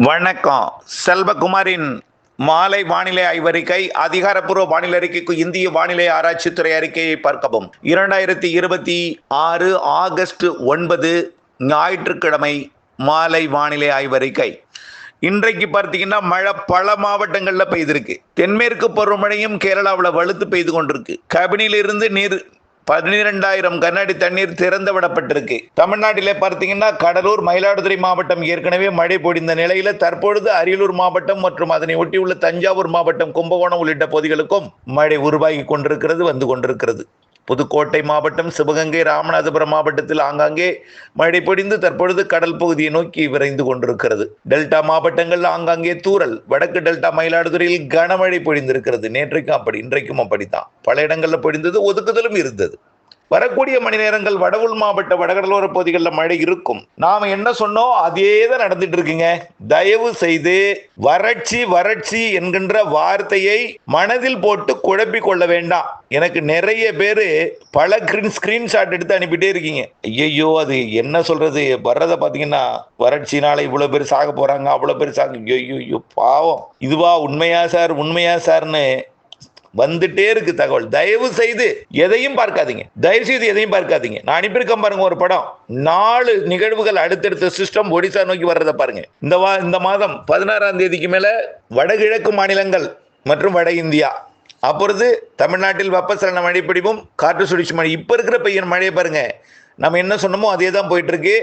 வணக்கம். செல்வகுமாரின் மாலை வானிலை ஆய்வறிக்கை. அதிகாரப்பூர்வ வானிலை அறிக்கைக்கு இந்திய வானிலை ஆராய்ச்சித்துறை அறிக்கையை பார்க்கவும். 2026 ஆகஸ்ட் 9 ஞாயிற்றுக்கிழமை மாலை வானிலை ஆய்வறிக்கை. இன்றைக்கு பார்த்தீங்கன்னா மழை பல மாவட்டங்களில் பெய்திருக்கு. தென்மேற்கு பருவமழையும் கேரளாவில் வலுத்து பெய்து கொண்டிருக்கு. கபினியிலிருந்து நீர் 12,000 கனஅடி தண்ணீர் திறந்து விடப்பட்டிருக்கு. தமிழ்நாட்டிலே பார்த்தீங்கன்னா கடலூர், மயிலாடுதுறை மாவட்டம் ஏற்கனவே மழை பொழிந்த நிலையில தற்பொழுது அரியலூர் மாவட்டம் மற்றும் அதனை ஒட்டியுள்ள தஞ்சாவூர் மாவட்டம், கும்பகோணம் உள்ளிட்ட பகுதிகளுக்கும் மழை உருவாகி கொண்டிருக்கிறது, வந்து கொண்டிருக்கிறது. புதுக்கோட்டை மாவட்டம், சிவகங்கை, ராமநாதபுரம் மாவட்டத்தில் ஆங்காங்கே மழை பொழிந்து தற்பொழுது கடல் பகுதியை நோக்கி விரைந்து கொண்டிருக்கிறது. டெல்டா மாவட்டங்கள் ஆங்காங்கே தூறல். வடக்கு டெல்டா மயிலாடுதுறையில் கனமழை பொழிந்திருக்கிறது. நேற்றைக்கும் அப்படி, இன்றைக்கும் அப்படித்தான். பல இடங்களில் பொழிந்தது, ஒதுக்குதலும் இருந்தது. வரக்கூடிய மணி நேரங்கள் வடவுள் மாவட்ட வடகடலோர பகுதிகளில் மழை இருக்கும். நாம என்ன சொன்னோம் அதே தான் நடந்துட்டு இருக்குங்க. தயவு செய்து வறட்சி வறட்சி என்கின்ற வார்த்தையை மனதில் போட்டு குழப்பிக் கொள்ள வேண்டாம். எனக்கு நிறைய பேரு பல ஸ்கிரீன்ஷாட் எடுத்து அனுப்பிட்டே இருக்கீங்க. ஐயோ அது என்ன சொல்றது, வர்றதை பாத்தீங்கன்னா வறட்சினால இவ்வளவு பேர் சாக போறாங்க, அவ்வளவு பேர் சாக, ஐயோ பாவம், இதுவா உண்மையா சார், உண்மையா சார்னு வந்துட்டே இருக்கு தகவல். தயவு செய்து எதையும் பார்க்காதீங்க, தயவு செய்து எதையும் பார்க்காதீங்க. நான் அனுப்பியிருக்கேன் பாருங்க ஒரு படம். 4 நிகழ்வுகள் அடுத்தடுத்த சிஸ்டம் ஒடிசா நோக்கி வர்றதை பாருங்க. இந்த மாதம் 16ஆம் தேதிக்கு மேல வடகிழக்கு மாநிலங்கள் மற்றும் வட இந்தியா, அப்பொழுது தமிழ்நாட்டில் வெப்பசலன மழைப்பிடிவும் காற்று சுழற்சி மழை. இப்ப இருக்கிற பெய்யும் மழையை பாருங்க. நம்ம என்ன சொன்னோமோ அதே தான் போயிட்டு இருக்கு.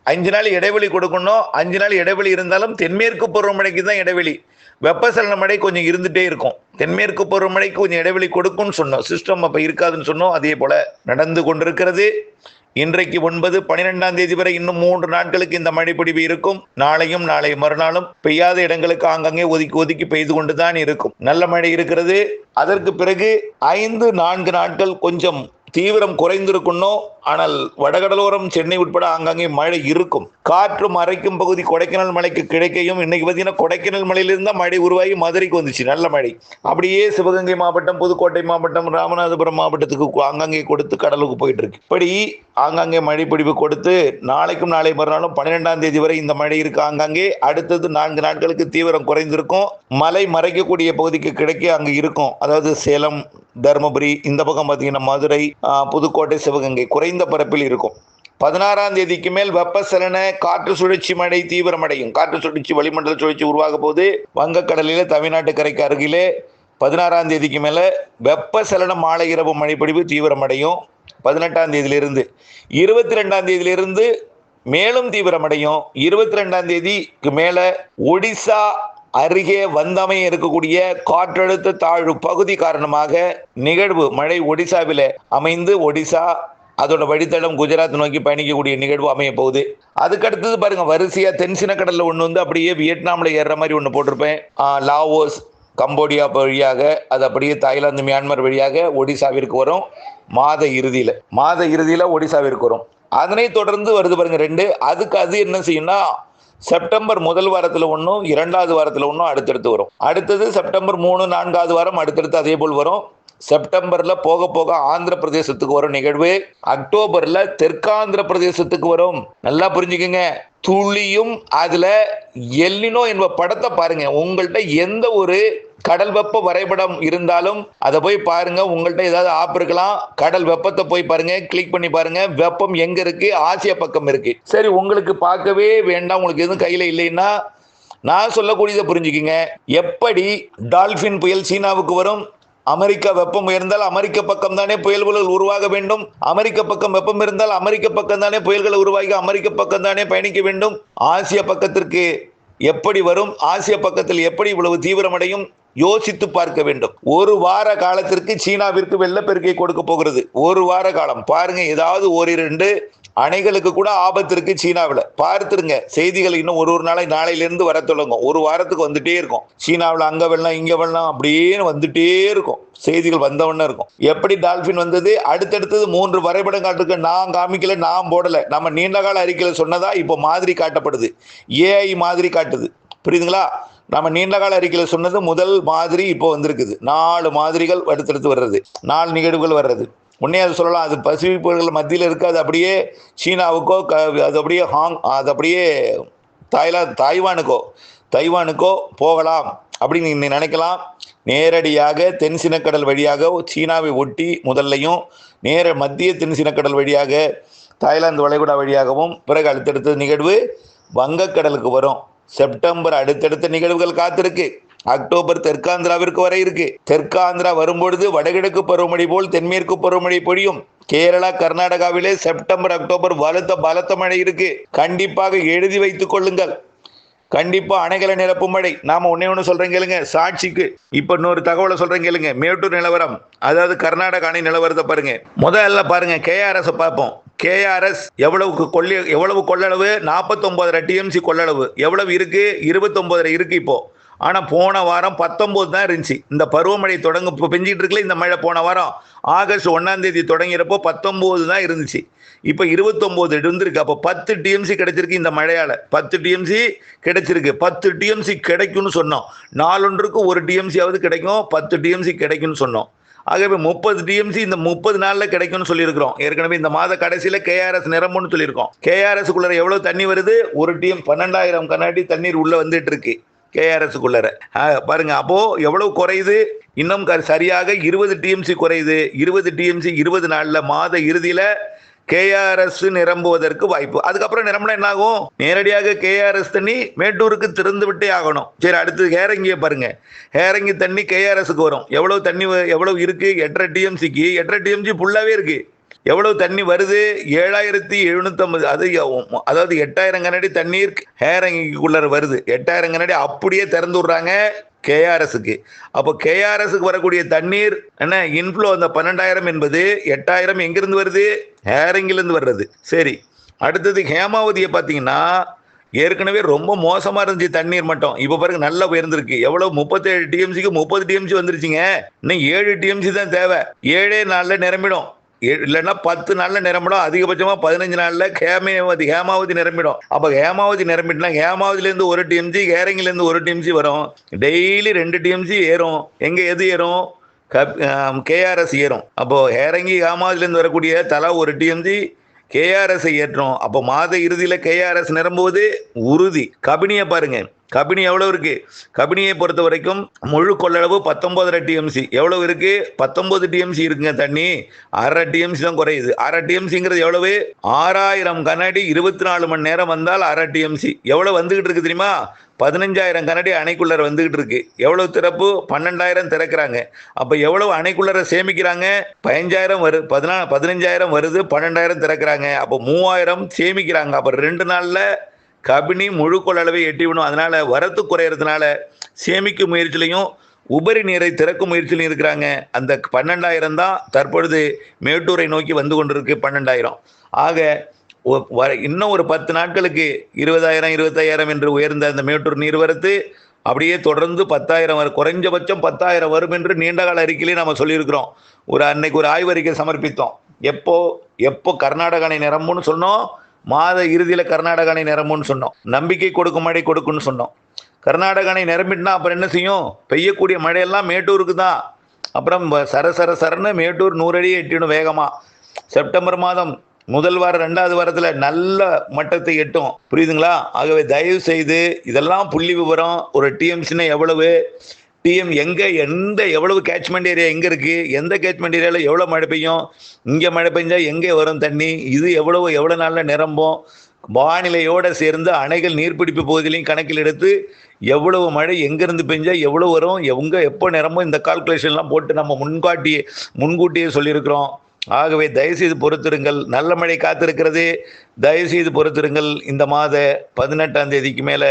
5 நாள் இடைவெளி கொடுக்கணும். 5 நாள் இடைவெளி இருந்தாலும் தென்மேற்கு பருவமழைக்கு தான் இடைவெளி. வெப்பசலன மழை கொஞ்சம் இருந்துட்டே இருக்கும். தென்மேற்கு பருவமழைக்கு கொஞ்சம் இடைவெளி கொடுக்கும்னு சொன்னோம். சிஸ்டம் அப்ப இருக்காதுன்னு சொன்னோம். அதே போல நடந்து கொண்டிருக்கிறது. இன்றைக்கு 9, 12ஆம் தேதி வரை இன்னும் 3 நாட்களுக்கு இந்த மழைப்பிடிவு இருக்கும். நாளையும் நாளை மறுநாளும் பெய்யாத இடங்களுக்கு ஆங்காங்கே ஒதுக்கி ஒதுக்கி பெய்து கொண்டுதான் இருக்கும். நல்ல மழை இருக்கிறது. அதற்கு பிறகு 5, 4 நாட்கள் கொஞ்சம் தீவிரம் குறைந்திருக்கணும். ஆனால் வடகடலோரம், சென்னை உட்பட ஆங்காங்கே மழை இருக்கும். காற்று மறைக்கும் பகுதி கொடைக்கானல் மலைக்கு கிடைக்கையும். இன்னைக்கு பார்த்தீங்கன்னா கொடைக்கானல் மலையிலிருந்து மழை உருவாகி மதுரைக்கு வந்துச்சு நல்ல மழை. அப்படியே சிவகங்கை மாவட்டம், புதுக்கோட்டை மாவட்டம், ராமநாதபுரம் மாவட்டத்துக்கு ஆங்காங்கே கொடுத்து கடலுக்கு போயிட்டு இருக்கு. இப்படி ஆங்காங்கே மழை பிடிப்பு கொடுத்து நாளைக்கும் நாளை மறுநாளும் 12ஆம் தேதி வரை இந்த மழை இருக்கு ஆங்காங்கே. அடுத்தது 4 நாட்களுக்கு தீவிரம் குறைந்திருக்கும். மலை மறைக்கக்கூடிய பகுதிக்கு கிடைக்க அங்கு இருக்கும். அதாவது சேலம், தருமபுரி, இந்த பக்கம் பார்த்தீங்கன்னா மதுரை, புதுக்கோட்டை, சிவகங்கை குறைந்த பரப்பில் இருக்கும். 16ஆம் தேதிக்கு மேல் வெப்பசலன காற்று சுழற்சி மழை தீவிரமடையும். காற்று சுழற்சி வளிமண்டல சுழற்சி உருவாக போது வங்கக்கடலிலே தமிழ்நாட்டு கரைக்கு அருகிலே 16ஆம் தேதிக்கு மேல வெப்பசலன மாலை இரவு மழைப்பொழிவு தீவிரமடையும். 18ஆம் தேதியிலிருந்து 22ஆம் தேதியிலிருந்து மேலும் தீவிரமடையும். 22ஆம் தேதிக்கு மேல ஒடிசா அருகே வந்தமைய இருக்கக்கூடிய காற்றழுத்த தாழ்வு பகுதி காரணமாக நிகழ்வு மழை ஒடிசாவில் அமைந்து ஒடிசா அதோட வழித்தடம் குஜராத் நோக்கி பயணிக்கக்கூடிய நிகழ்வு அமைய போகுது. அதுக்கடுத்தது பாருங்க, வரிசையா தென்சின கடல்ல ஒன்று வந்து அப்படியே வியட்நாமில் ஏறுற மாதிரி ஒன்று போட்டிருப்பேன். லாவோஸ், கம்போடியா வழியாக அது அப்படியே தாய்லாந்து, மியான்மர் வழியாக ஒடிசாவிற்கு வரும். மாத இறுதியில ஒடிசாவிற்கு வரும். அதனை தொடர்ந்து வருது பாருங்க 2. அதுக்கு அது என்ன செய்யும்னா செப்டம்பர் முதல் வாரத்தில் ஒன்றும், 2வது வாரத்தில் ஒன்றும் அடுத்தடுத்து வரும். அடுத்தது செப்டம்பர் 3, 4வது வாரம் அடுத்தடுத்து அதே போல் வரும். செப்டம்பர்ல போக போக ஆந்திர பிரதேசத்துக்கு வரும் நிகழ்வு. அக்டோபர்ல தெற்காந்திர பிரதேசத்துக்கு வரும். நல்லா புரிஞ்சுக்கங்க. துளியும் அதுல எல்லினோ என்ப படத்தை பாருங்க. உங்கள்கிட்ட எந்த ஒரு கடல் வெப்ப வரைபடம் இருந்தாலும் அதை போய் பாருங்க. உங்கள்கிட்ட ஏதாவது ஆப் இருக்கலாம், கடல் வெப்பத்தை போய் பாருங்க, கிளிக் பண்ணி பாருங்க. வெப்பம் எங்க இருக்கு? ஆசியா பக்கம் இருக்கு. சரி, உங்களுக்கு பார்க்கவே வேண்டாம், உங்களுக்கு எதுவும் கையில இல்லைன்னா நான் சொல்லக்கூடியதை புரிஞ்சுக்கிங்க. எப்படி டால்பின் புயல் சீனாவுக்கு வரும்? அமெரிக்கா வெப்பம் உயர்ந்தால் அமெரிக்க பக்கம் தானே புயல்கள் உருவாக வேண்டும். அமெரிக்க பக்கம் வெப்பம் இருந்தால் அமெரிக்க பக்கம் தானே புயல்கள் உருவாகி அமெரிக்க பக்கம் தானே பயணிக்க வேண்டும். ஆசிய பக்கத்திற்கு எப்படி வரும்? ஆசிய பக்கத்தில் எப்படி இவ்வளவு தீவிரமடையும்? யோசித்து பார்க்க வேண்டும். 1 வார காலத்திற்கு சீனாவிற்கு வெள்ளப்பெருக்கை கொடுக்க போகிறது. 1 வார காலம் பாருங்க. ஏதாவது 1-2 அணைகளுக்கு கூட ஆபத்து இருக்கு சீனாவில். பார்த்துருங்க செய்திகள். இன்னும் ஒரு நாளையிலிருந்து வர தொடங்கும். 1 வாரத்துக்கு வந்துட்டே இருக்கும். சீனாவில் அங்க வெள்ளம், இங்க வெள்ளம், அப்படியே வந்துட்டே இருக்கும். செய்திகள் வந்தவண்ண இருக்கும். எப்படி டால்பின் வந்தது? அடுத்தடுத்தது 3 வரைபடம் காட்டுக்கு. நான் காமிக்கல, நான் போடல. நம்ம நீண்ட கால அறிக்கையில் சொன்னதா இப்போ மாதிரி காட்டப்படுது. ஏஐ மாதிரி காட்டுது. புரியுதுங்களா? நம்ம நீண்ட கால அறிக்கையில் சொன்னது முதல் மாதிரி இப்போ வந்திருக்குது. 4 மாதிரிகள் அடுத்தடுத்து வர்றது, 4 நிகழ்வுகள் வர்றது. உடனே அது சொல்லலாம், அது பசிபிக் மத்தியில் இருக்காது. அப்படியே சீனாவுக்கோ அது அப்படியே அது அப்படியே தைவானுக்கோ போகலாம் அப்படின்னு நீங்கள் நினைக்கலாம். நேரடியாக தென்சினக்கடல் வழியாக சீனாவை ஒட்டி முதல்லையும் மத்திய தென்சினக்கடல் வழியாக தாய்லாந்து வளைகுடா வழியாகவும் பிறகு அடுத்தடுத்த நிகழ்வு வங்கக்கடலுக்கு வரும். செப்டம்பர் அடுத்தடுத்த நிகழ்வுகள் காத்திருக்கு. அக்டோபர் தெற்காந்திராவிற்கு வர இருக்கு. தெற்காந்திரா வரும்பொழுது வடகிழக்கு பருவமழை போல் தென்மேற்கு பருவமழை பொழியும். கேரளா கர்நாடகாவிலே செப்டம்பர் அக்டோபர் பலத்த மழை இருக்கு. கண்டிப்பாக எழுதி வைத்துக் கொள்ளுங்கள். கண்டிப்பா அணைகளை நிரப்பும் மழை. நாம ஒண்ணு சொல்றேன் கேளுங்க சாட்சிக்கு. இப்ப இன்னொரு தகவலை சொல்றேன் கேளுங்க. மேட்டூர் நிலவரம், அதாவது கர்நாடக அணை நிலவரத்தை பாருங்க. முதல்ல பாருங்க KRS பார்ப்போம். KRS எவ்வளவு கொள்ளளவு? 49.5 TMC கொள்ளளவு. எவ்வளவு இருக்கு? 29 இருக்கு இப்போ. ஆனா போன வாரம் 19 தான் இருந்துச்சு. இந்த பருவமழை பெஞ்சிட்டு இருக்குல்ல இந்த மழை, போன வாரம் ஆகஸ்ட் 1ஆம் தேதி தொடங்கிறப்போ 19 தான் இருந்துச்சு. இப்போ 29 இருந்திருக்கு. அப்போ 10 TMC கிடைச்சிருக்கு. இந்த மழையால 10 TMC கிடைச்சிருக்கு. 10 TMC கிடைக்கும்னு சொன்னோம். நாளொன்றுக்கு 1 TMC கிடைக்கும். 10 TMC கிடைக்கும்னு சொன்னோம். ஆகவே 30 TMC இந்த 30 நாள்ல கிடைக்கும்னு சொல்லியிருக்கிறோம். ஏற்கனவே இந்த மாத கடைசியில KRS நிரம்பும்னு சொல்லியிருக்கோம். KRSக்குள்ள எவ்வளவு தண்ணி வருது? 12,000 கண்ணாடி தண்ணீர் உள்ள வந்துட்டு இருக்கு KRSக்குள்ள. பாருங்க, அப்போ எவ்வளவு குறையுது? இன்னும் சரியாக 20 TMC குறையுது. 20 TMC 20 நாள்ல மாத இறுதியில KRS நிரம்புவதற்கு வாய்ப்பு. அதுக்கப்புறம் நிரம்பினா என்ன ஆகும்? நேரடியாக KRS தண்ணி மேட்டூருக்கு திறந்து விட்டே ஆகணும். சரி, அடுத்து ஹேரங்கியை பாருங்க. ஹேரங்கி தண்ணி KRSக்கு வரும். எவ்வளவு தண்ணி எவ்வளவு இருக்கு? 8.5 TMCக்கு 8.5 TMC ஃபுல்லாவே இருக்கு. எவ்வளவு தண்ணி வருது? 7,750. அதாவது 8,000 கனடி தண்ணீர் ஹேரங்கிக்குள்ள வருது. 8,000 கனடி அப்படியே திறந்து விடுறாங்க KRSக்கு. அப்போ KRSக்கு வரக்கூடிய தண்ணீர் என்ன இன்ஃப்ளோ? அந்த 12,000 என்பது 8,000 எங்கிருந்து வருது? ஹேரங்கிலிருந்து வர்றது. சரி, அடுத்தது ஹேமாவதியை பார்த்தீங்கன்னா ஏற்கனவே ரொம்ப மோசமா இருந்துச்சு தண்ணீர் மட்டம். இப்ப பாருங்க நல்லா உயர்ந்திருக்கு. எவ்வளவு? 37 TMCக்கு 30 TMC வந்துருச்சுங்க. இன்னும் 7 TMC தான் தேவை. 7 நாள்ல நிரம்பிடும். இல்லைன்னா 10 நாள்ல நிரம்பிடும். அதிகபட்சமா 15 நாள்ல ஹேமாவதி நிரம்பிடும். அப்ப ஹேமாவதி நிரம்பிட்டுனா ஹேமாவதில இருந்து 1 TMC, ஹேரங்கில இருந்து 1 TMC வரும். டெய்லி 2 TMC ஏறும். எது ஏறும்? KRS ஏறும். அப்போ ஹேரங்கி ஹேமாவதில இருந்து வரக்கூடிய தலா 1 TMC KRS ஏற்றும். அப்போ மாத இறுதியில KRS நிரம்புவது உறுதி. கபினியை பாருங்க. கபினி எவ்வளவு இருக்கு? கபினியை பொறுத்த வரைக்கும் முழு கொள்ளளவு 19.5 TMC. எவ்வளவு இருக்கு? 19 TMC இருக்குங்க தண்ணி. 1/2 TMC தான் குறையுது. 1/2 TMCங்கிறது எவ்வளவு? 6,000 கனடி 24 மணி நேரம் வந்தால் 1/2 TMC. எவ்வளவு வந்துகிட்டு இருக்கு தெரியுமா? 15,000 கனடி அணைக்குள்ளர வந்துகிட்டு இருக்கு. எவ்வளவு திறப்பு? 12,000 திறக்கிறாங்க. அப்ப எவ்வளவு அணைக்குள்ளர சேமிக்கிறாங்க? 15,000 வருது. 15,000 வருது. 12,000 திறக்கிறாங்க. அப்போ 3,000 சேமிக்கிறாங்க. அப்ப 2 நாள்ல கபினி முழு கொள்ளளவை எட்டிவிடும். அதனால வரத்து குறையறதுனால சேமிக்கும் முயற்சியிலையும் உபரி நீரை திறக்கும் முயற்சியிலையும் இருக்கிறாங்க. அந்த 12,000 தான் தற்பொழுது மேட்டூரை நோக்கி வந்து கொண்டிருக்கு. 12,000 ஆக இன்னும் ஒரு 10 நாட்களுக்கு 20,000 25,000 என்று உயர்ந்த அந்த மேட்டூர் நீர்வரத்து அப்படியே தொடர்ந்து 10,000 வரும். குறைஞ்சபட்சம் 10,000 வரும் என்று நீண்டகால அறிக்கையிலே நம்ம சொல்லியிருக்கிறோம். அன்னைக்கு ஒரு ஆய்வறிக்கை சமர்ப்பித்தோம். எப்போ கர்நாடக அணை நிரம்பும்னு சொன்னோம்? மாத இறுதியில கர்நாடக அணை நிரம்பும்னு சொன்னோம். நம்பிக்கை கொடுக்கும் மழை கொடுக்கும்னு சொன்னோம். கர்நாடக அணை நிரம்பிட்டுனா அப்புறம் என்ன செய்யும்? பெய்யக்கூடிய மழையெல்லாம் மேட்டூருக்கு தான். அப்புறம் சரன்னு மேட்டூர் 100 அடி எட்டிடும் வேகமா. செப்டம்பர் மாதம் முதல் வாரம் 2வது வாரத்துல நல்ல மட்டத்தை எட்டும். புரியுதுங்களா? ஆகவே தயவு செய்து இதெல்லாம் புள்ளி விவரம். ஒரு TMCன்னா எவ்வளவு? எவ்வளவு கேட்ச்மெண்ட் ஏரியா எங்க இருக்கு? எந்த கேட்ச்மெண்ட் ஏரியால எவ்வளவு மழை பெய்யும்? இங்க மழை பெஞ்சா எங்கே வரும் தண்ணி? இது எவ்வளவு நாள்ல நிரம்பும்? வானிலையோட சேர்ந்து அணைகள் நீர்பிடிப்பு பகுதியிலையும் கணக்கில் எடுத்து எவ்வளவு மழை எங்கிருந்து பெஞ்சா எவ்வளவு வரும், எப்போ நிரம்பும், இந்த கால்குலேஷன்லாம் போட்டு நம்ம முன்கூட்டியே சொல்லியிருக்கிறோம். ஆகவே தயவுசெய்து பொறுத்திருங்கள். நல்ல மழை காத்திருக்கிறது. தயவுசெய்து பொறுத்திருங்கள். இந்த மாத 18ஆம் தேதிக்கு மேல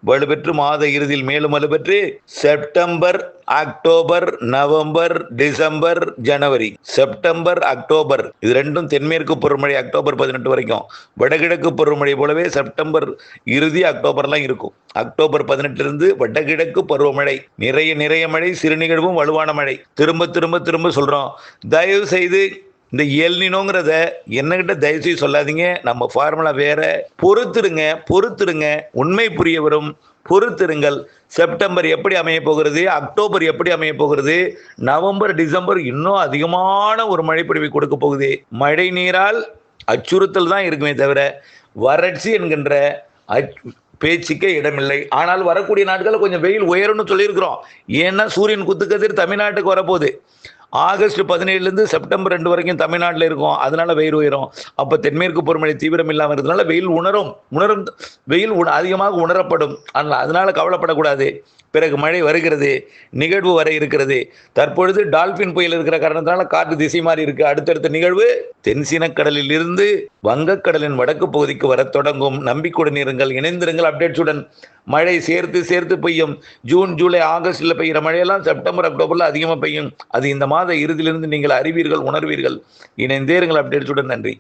வலுப்பெற்று மாத இறுதியில் மேலும் வலுப்பெற்று செப்டம்பர், அக்டோபர், நவம்பர், டிசம்பர், ஜனவரி. செப்டம்பர், அக்டோபர் இது ரெண்டும் தென்மேற்கு பருவமழை அக்டோபர் 18 வரைக்கும். வடகிழக்கு பருவமழை போலவே செப்டம்பர் இறுதி அக்டோபர்லாம் இருக்கும். அக்டோபர் 18 இருந்து வடகிழக்கு பருவமழை. நிறைய மழை, சிறுநிகழ்வும் வலுவான மழை. திரும்ப சொல்றோம். தயவு செய்து இந்த எல்னினோங்கிறத என்னகிட்ட தயவுசெய்து சொல்லாதீங்க. நம்ம ஃபார்முலா வேற. பொறுத்துருங்க. உண்மை புரிய வரும். பொறுத்திருங்கள். செப்டம்பர் எப்படி அமைய போகிறது? அக்டோபர் எப்படி அமைய போகிறது? நவம்பர், டிசம்பர் இன்னும் அதிகமான ஒரு மழைப்பொழிவை கொடுக்க போகுது. மழை நீரால் அச்சுறுத்தல் தான் இருக்குமே தவிர வறட்சி என்கின்ற பேச்சுக்கே இடமில்லை. ஆனால் வரக்கூடிய நாட்களில் கொஞ்சம் வெயில் உயரும்னு சொல்லியிருக்கிறோம். ஏன்னா சூரியன் குத்துக்கதிர் தமிழ்நாட்டுக்கு வரப்போகுது. ஆகஸ்ட் 17லேருந்து செப்டம்பர் 2 வரைக்கும் தமிழ்நாட்டில் இருக்கும். அதனால வெயில் உயரும். அப்போ தென்மேற்கு பருவமழை தீவிரம் இல்லாமல் இருக்கிறதுனால வெயில் வெயில் அதிகமாக உணரப்படும். அதனால கவலைப்படக்கூடாது. பிறகு மழை வருகிறது, நிகழ்வு வர இருக்கிறது. தற்பொழுது டால்பின் புயல் இருக்கிற காரணத்தினால காற்று திசை மாறி இருக்கு. அடுத்தடுத்த நிகழ்வு தென்சீனக்கடலில் இருந்து வங்கக்கடலின் வடக்கு பகுதிக்கு வர தொடங்கும். நம்பிக்கையுடன் இருங்கள், இணைந்திருங்கள். அப்டேட்ஸுடன் மழை சேர்த்து பெய்யும். ஜூன், ஜூலை, ஆகஸ்டில் பெய்கிற மழையெல்லாம் செப்டம்பர், அக்டோபரில் அதிகமாக பெய்யும். அது இந்த மாத இறுதியிலிருந்து நீங்கள் அறிவீர்கள், உணர்வீர்கள். இணைந்தே இருங்கள். அப்டேட்ஸுடன். நன்றி.